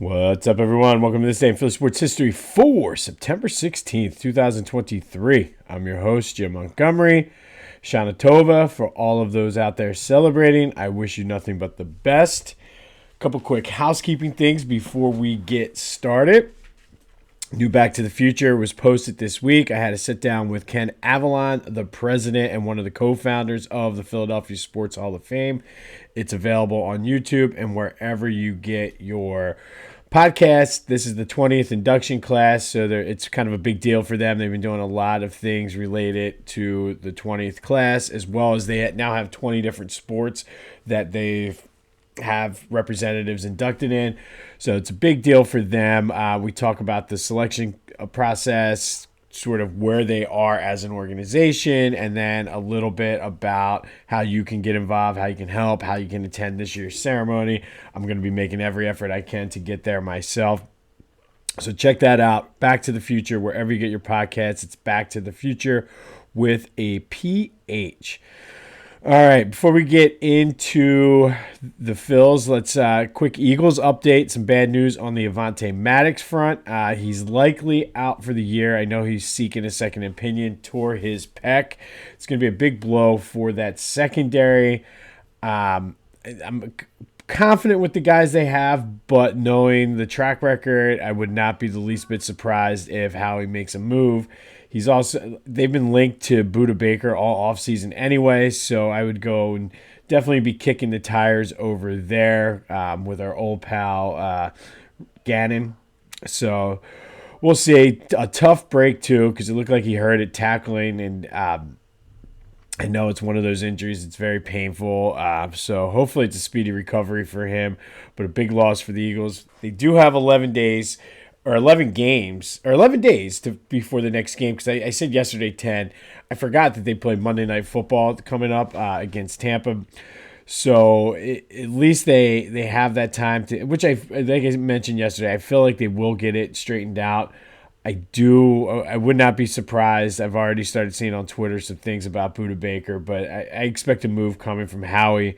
What's up, everyone? Welcome to this day in Philly Sports History for September 16th, 2023. I'm your host, Jim Montgomery. Shana Tova, for all of those out there celebrating, I wish you nothing but the best. A couple quick housekeeping things before we get started. New Back to the Future was posted this week. I had a sit down with Ken Avalon, the president and one of the co-founders of the Philadelphia Sports Hall of Fame. It's available on YouTube and wherever you get your podcast. This is the 20th induction class, so it's kind of a big deal for them. They've been doing a lot of things related to the 20th class, as well as they now have 20 different sports that they have representatives inducted in. So it's a big deal for them. We talk about the selection process, sort of where they are as an organization, and then a little bit about how you can get involved, how you can help, how you can attend this year's ceremony. I'm going to be making every effort I can to get there myself. So check that out. Back to the Future, wherever you get your podcasts, it's Back to the Future with a PH. All right, before we get into the Phils, let's quick Eagles update. Some bad news on the Avonte Maddox front. He's likely out for the year. I know he's seeking a second opinion, tore his pec. It's going to be a big blow for that secondary. I'm confident with the guys they have, but knowing the track record, I would not be the least bit surprised if Howie makes a move. They've been linked to Budda Baker all offseason anyway, so I would go and definitely be kicking the tires over there with our old pal Gannon. So we'll see. A tough break too, because it looked like he hurt it tackling, and I know it's one of those injuries. It's very painful. So hopefully it's a speedy recovery for him, but a big loss for the Eagles. They do have 11 days. Or 11 games, or 11 days before the next game, because I said yesterday 10. I forgot that they play Monday Night Football coming up against Tampa. So at least they have that time to, which like I mentioned yesterday, I feel like they will get it straightened out. I would not be surprised. I've already started seeing on Twitter some things about Budda Baker, but I expect a move coming from Howie.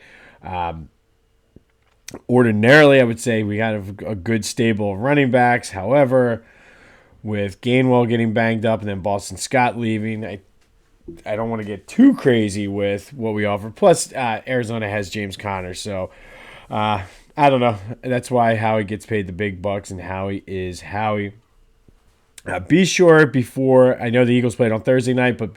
Ordinarily, I would say we got a good stable of running backs. However, with Gainwell getting banged up and then Boston Scott leaving, I don't want to get too crazy with what we offer. Plus, Arizona has James Conner, so I don't know. That's why Howie gets paid the big bucks, and Howie is Howie. Be sure before, I know the Eagles played on Thursday night, but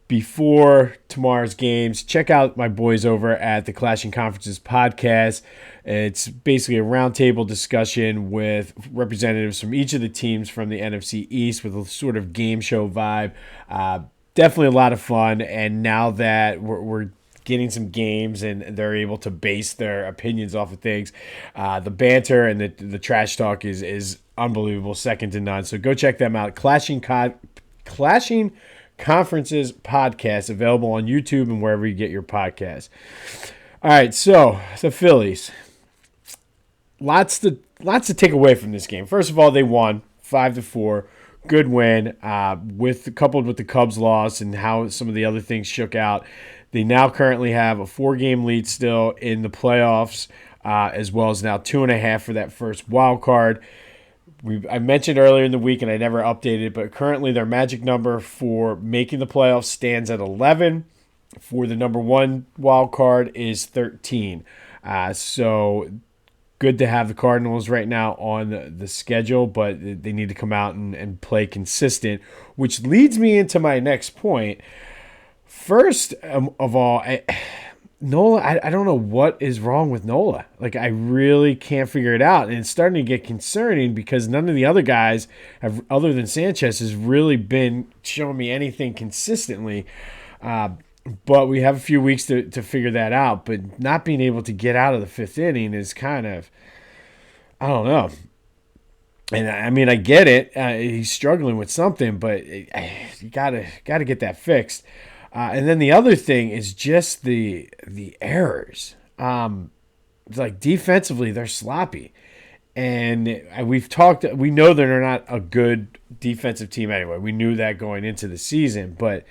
before tomorrow's games, check out my boys over at the Clashing Conferences podcast. It's basically a roundtable discussion with representatives from each of the teams from the NFC East with a sort of game show vibe. Definitely a lot of fun. And now that we're getting some games and they're able to base their opinions off of things, the banter and the trash talk is unbelievable, second to none. So go check them out. Clashing Conferences podcast, available on YouTube and wherever you get your podcasts. All right, so the Phillies. Lots to take away from this game. First of all, they won 5-4. Good win. Coupled with the Cubs loss and how some of the other things shook out, they now currently have a 4-game lead still in the playoffs, as well as now 2.5 for that first wild card. I mentioned earlier in the week, and I never updated, but currently their magic number for making the playoffs stands at 11. For the number one wild card is 13. So good to have the Cardinals right now on the schedule, but they need to come out and play consistent, which leads me into my next point. First of all, Nola, I don't know what is wrong with Nola. Like, I really can't figure it out. And it's starting to get concerning because none of the other guys, other than Sanchez, has really been showing me anything consistently. But we have a few weeks to figure that out. But not being able to get out of the fifth inning is kind of, I don't know. And I mean, I get it. He's struggling with something, but you gotta get that fixed. And then the other thing is just the errors. Like defensively, they're sloppy. And we know they're not a good defensive team anyway. We knew that going into the season, but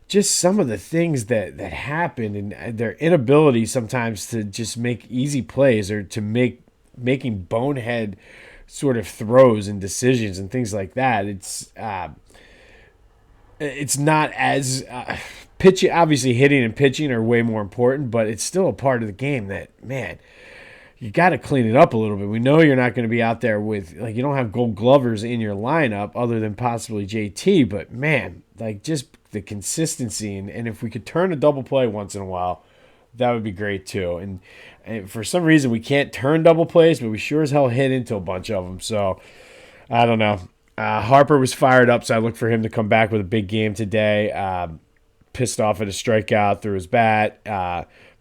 just some of the things that happen and their inability sometimes to just make easy plays or to making bonehead sort of throws and decisions and things like that. It's not as pitching. Obviously, hitting and pitching are way more important, but it's still a part of the game that, man, you got to clean it up a little bit. We know you're not going to be out there with, like, you don't have Gold Glovers in your lineup other than possibly JT, but man, like, just the consistency, and if we could turn a double play once in a while, that would be great too. And for some reason we can't turn double plays, but we sure as hell hit into a bunch of them. So I don't know. Harper was fired up, so I look for him to come back with a big game today. Pissed off at a strikeout through his bat.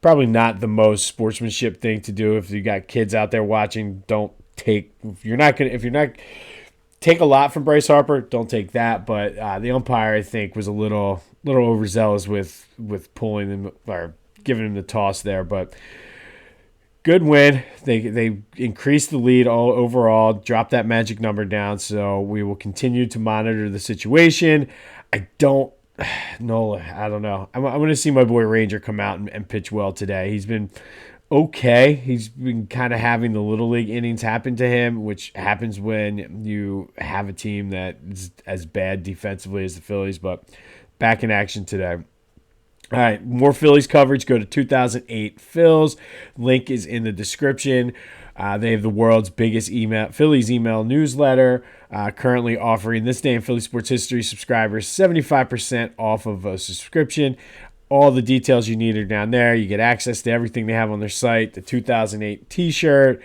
Probably not the most sportsmanship thing to do. If you got kids out there watching, take a lot from Bryce Harper. Don't take that. But the umpire, I think, was a little overzealous with pulling him or giving him the toss there. But good win. They increased the lead all overall, dropped that magic number down. So we will continue to monitor the situation. Nola, I don't know. I'm going to see my boy Ranger come out and pitch well today. He's been okay. He's been kind of having the little league innings happen to him, which happens when you have a team that is as bad defensively as the Phillies, but back in action today. All right, more Phillies coverage. Go to 2008 Phils. Link is in the description. They have the world's biggest Phillies email newsletter, currently offering this day in Philly sports history subscribers 75% off of a subscription. All the details you need are down there. You get access to everything they have on their site. The 2008 t-shirt.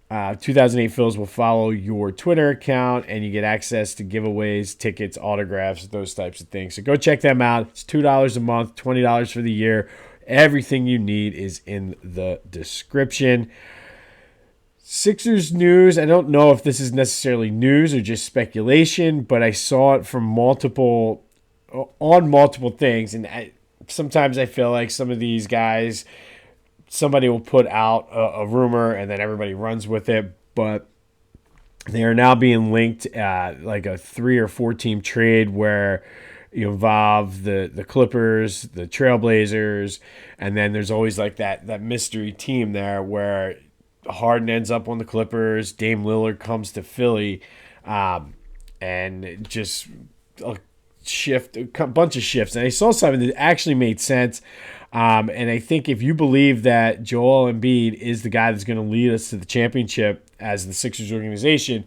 2008 Phils will follow your Twitter account, and you get access to giveaways, tickets, autographs, those types of things. So go check them out. It's $2 a month, $20 for the year. Everything you need is in the description. Sixers news. I don't know if this is necessarily news or just speculation, but I saw it from multiple things, and sometimes I feel like some of these guys, somebody will put out a rumor and then everybody runs with it, but they are now being linked like a 3 or 4 team trade where you involve the Clippers, the Trailblazers, and then there's always like that mystery team there where Harden ends up on the Clippers, Dame Lillard comes to Philly, and just a bunch of shifts. And I saw something that actually made sense. And I think if you believe that Joel Embiid is the guy that's going to lead us to the championship as the Sixers organization,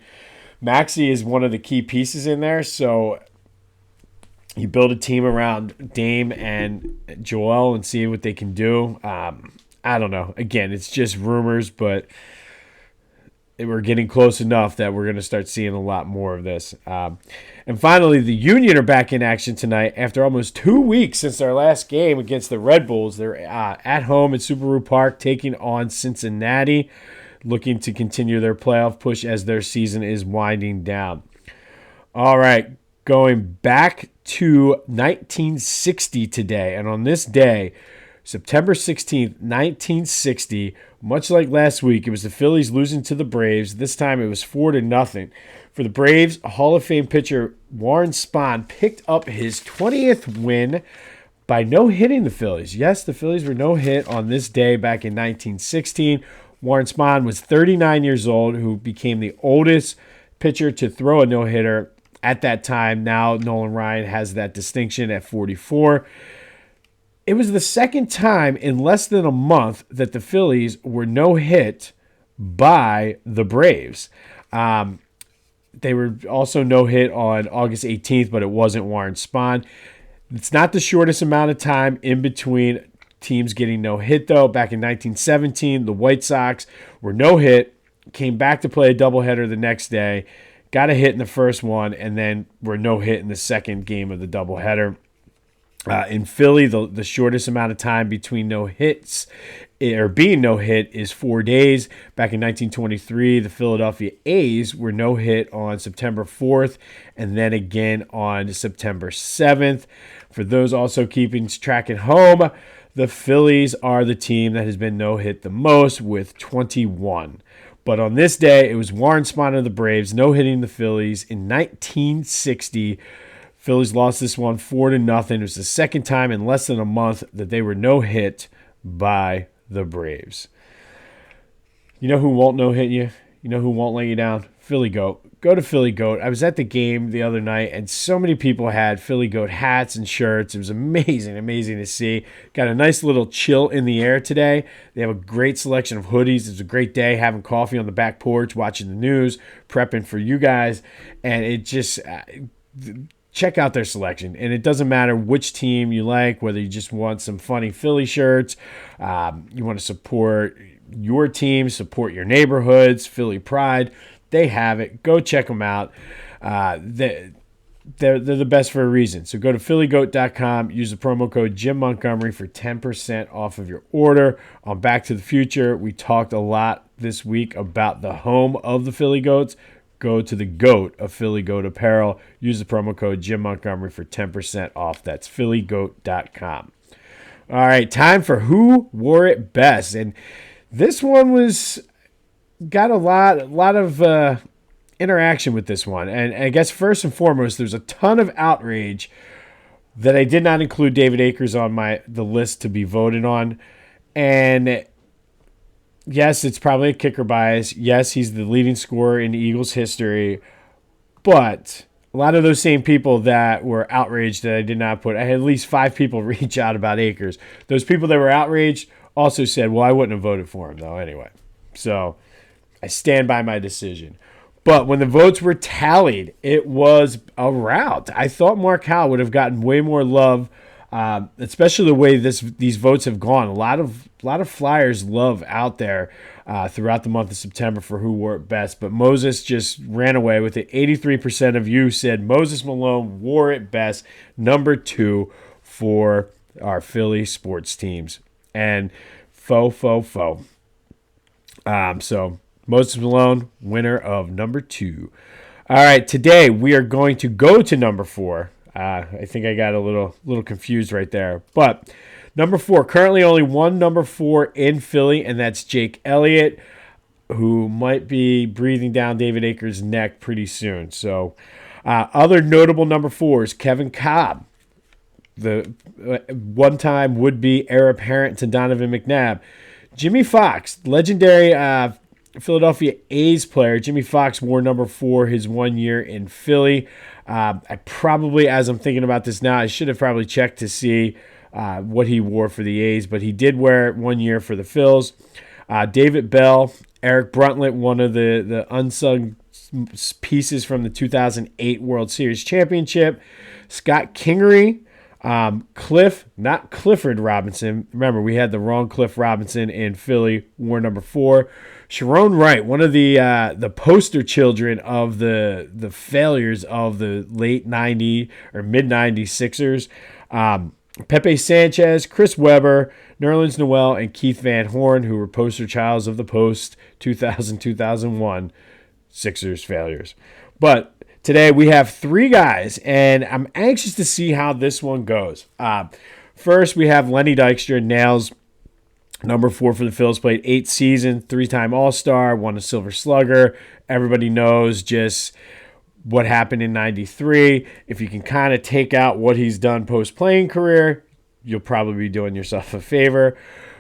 Maxey is one of the key pieces in there. So you build a team around Dame and Joel and see what they can do. I don't know. Again, it's just rumors, but we're getting close enough that we're going to start seeing a lot more of this. And finally, the Union are back in action tonight after almost 2 weeks since their last game against the Red Bulls. They're at home at Subaru Park taking on Cincinnati, looking to continue their playoff push as their season is winding down. All right, going back to 1960 today. And on this day, September 16th, 1960, much like last week, it was the Phillies losing to the Braves. This time it was 4-0. For the Braves, Hall of Fame pitcher Warren Spahn picked up his 20th win by no-hitting the Phillies. Yes, the Phillies were no-hit on this day back in 1916. Warren Spahn was 39 years old, who became the oldest pitcher to throw a no-hitter at that time. Now Nolan Ryan has that distinction at 44. It was the second time in less than a month that the Phillies were no-hit by the Braves. They were also no-hit on August 18th, but it wasn't Warren Spahn. It's not the shortest amount of time in between teams getting no-hit, though. Back in 1917, the White Sox were no-hit, came back to play a doubleheader the next day, got a hit in the first one, and then were no-hit in the second game of the doubleheader. In Philly, the shortest amount of time between no-hits or being no-hit is 4 days. Back in 1923, the Philadelphia A's were no-hit on September 4th and then again on September 7th. For those also keeping track at home, the Phillies are the team that has been no-hit the most with 21. But on this day, it was Warren Spahn of the Braves no-hitting the Phillies in 1960. Phillies lost this one 4-0. It was the second time in less than a month that they were no-hit by the Braves. You know who won't no-hit you? You know who won't let you down? Philly Goat. Go to Philly Goat. I was at the game the other night, and so many people had Philly Goat hats and shirts. It was amazing to see. Got a nice little chill in the air today. They have a great selection of hoodies. It was a great day having coffee on the back porch, watching the news, prepping for you guys, and it just check out their selection. And it doesn't matter which team you like, whether you just want some funny Philly shirts, you want to support your team, support your neighborhoods, Philly pride. They have it. Go check them out. They're the best for a reason. So go to phillygoat.com. Use the promo code Jim Montgomery for 10% off of your order. On Back to the Future, we talked a lot this week about the home of the Philly Goats. Go to the GOAT of Philly Goat Apparel. Use the promo code Jim Montgomery for 10% off. That's phillygoat.com. All right, time for Who Wore It Best. And this one got a lot of interaction with this one. And I guess first and foremost, there's a ton of outrage that I did not include David Akers on the list to be voted on. And yes, it's probably a kicker bias. Yes, he's the leading scorer in Eagles history. But a lot of those same people that were outraged that I did not put, I had at least 5 people reach out about Akers. Those people that were outraged also said, well, I wouldn't have voted for him, though, anyway. So I stand by my decision. But when the votes were tallied, it was a rout. I thought Mark Howell would have gotten way more love, especially the way these votes have gone. A lot of Flyers love out there throughout the month of September for who wore it best. But Moses just ran away with it. 83% of you said Moses Malone wore it best, number 2 for our Philly sports teams. And so Moses Malone, winner of number 2. All right, today we are going to go to number 4. I think I got a little confused right there. But number 4, currently only one number 4 in Philly, and that's Jake Elliott, who might be breathing down David Akers' neck pretty soon. So other notable number 4s, Kevin Cobb, the one-time would-be heir apparent to Donovan McNabb. Jimmy Fox, legendary Philadelphia A's player. Jimmy Fox wore number 4 his 1 year in Philly. I probably, as I'm thinking about this now, I should have probably checked to see what he wore for the A's, but he did wear it 1 year for the Phils. David Bell, Eric Bruntlett, one of the unsung pieces from the 2008 World Series Championship. Scott Kingery, not Clifford Robinson. Remember, we had the wrong Cliff Robinson in Philly, wore number 4. Sharon Wright, one of the poster children of the failures of the late 90 or mid 90s Sixers. Pepe Sanchez, Chris Webber, Nerlens Noel, and Keith Van Horn, who were poster childs of the post 2000-2001 Sixers failures. But today we have 3 guys, and I'm anxious to see how this one goes. First, we have Lenny Dykstra, nails number 4 for the Phillies, played 8 seasons, 3-time All-Star, won a Silver Slugger. Everybody knows just what happened in 93. If you can kind of take out what he's done post-playing career, you'll probably be doing yourself a favor.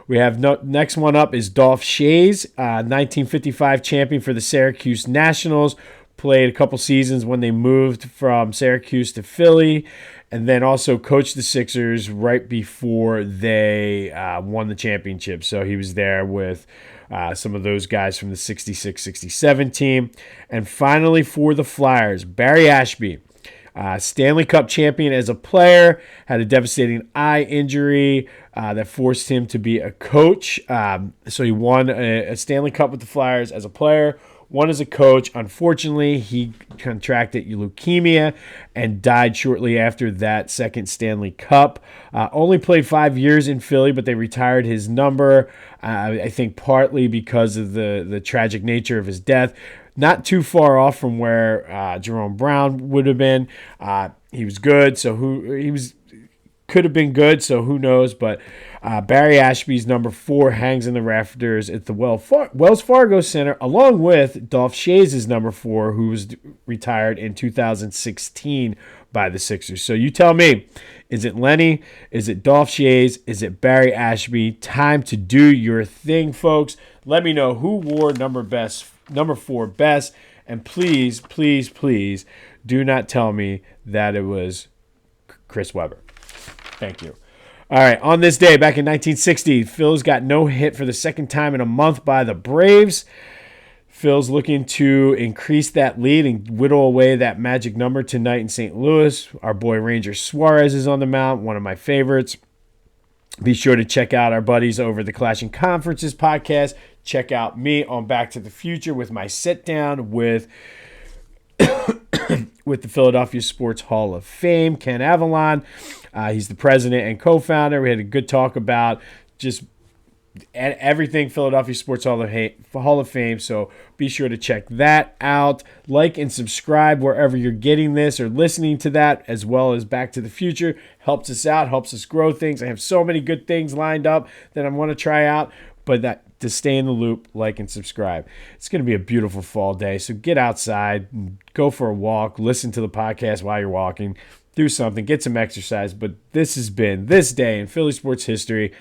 We have next one up is Dolph Schayes, 1955 champion for the Syracuse Nationals. Played a couple seasons when they moved from Syracuse to Philly, and then also coached the Sixers right before they won the championship. So he was there with some of those guys from the 66-67 team. And finally for the Flyers, Barry Ashby, Stanley Cup champion as a player, had a devastating eye injury that forced him to be a coach. So he won a Stanley Cup with the Flyers as a player, one as a coach. Unfortunately, he contracted leukemia and died shortly after that second Stanley Cup. Only played 5 years in Philly, but they retired his number, I think partly because of the tragic nature of his death. Not too far off from where Jerome Brown would have been. He was good, so could have been good, so who knows. But Barry Ashby's number 4 hangs in the rafters at the Wells Fargo Center, along with Dolph Schayes' number 4, who was retired in 2016 by the Sixers. So you tell me, is it Lenny? Is it Dolph Schayes? Is it Barry ashby? Time to do your thing, folks. Let me know who wore number 4 best. And please, please, please do not tell me that it was Chris Webber. Thank you. All right, on this day, back in 1960, Phil's got no hit for the second time in a month by the Braves. Phil's looking to increase that lead and whittle away that magic number tonight in St. Louis. Our boy Ranger Suarez is on the mound, one of my favorites. Be sure to check out our buddies over the Clashing Conferences podcast. Check out me on Back to the Future with my sit-down with the Philadelphia Sports Hall of Fame, Ken Avalon. He's the president and co-founder. We had a good talk about just everything Philadelphia Sports Hall of Fame. So be sure to check that out. Like and subscribe wherever you're getting this or listening to that, as well as Back to the Future. Helps us out, helps us grow things. I have so many good things lined up that I want to try out, but to stay in the loop, like and subscribe. It's going to be a beautiful fall day, so get outside, go for a walk, listen to the podcast while you're walking, do something, get some exercise. But this has been This Day in Philly Sports History.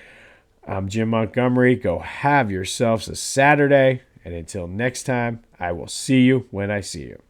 I'm Jim Montgomery. Go have yourselves a Saturday, and until next time, I will see you when I see you.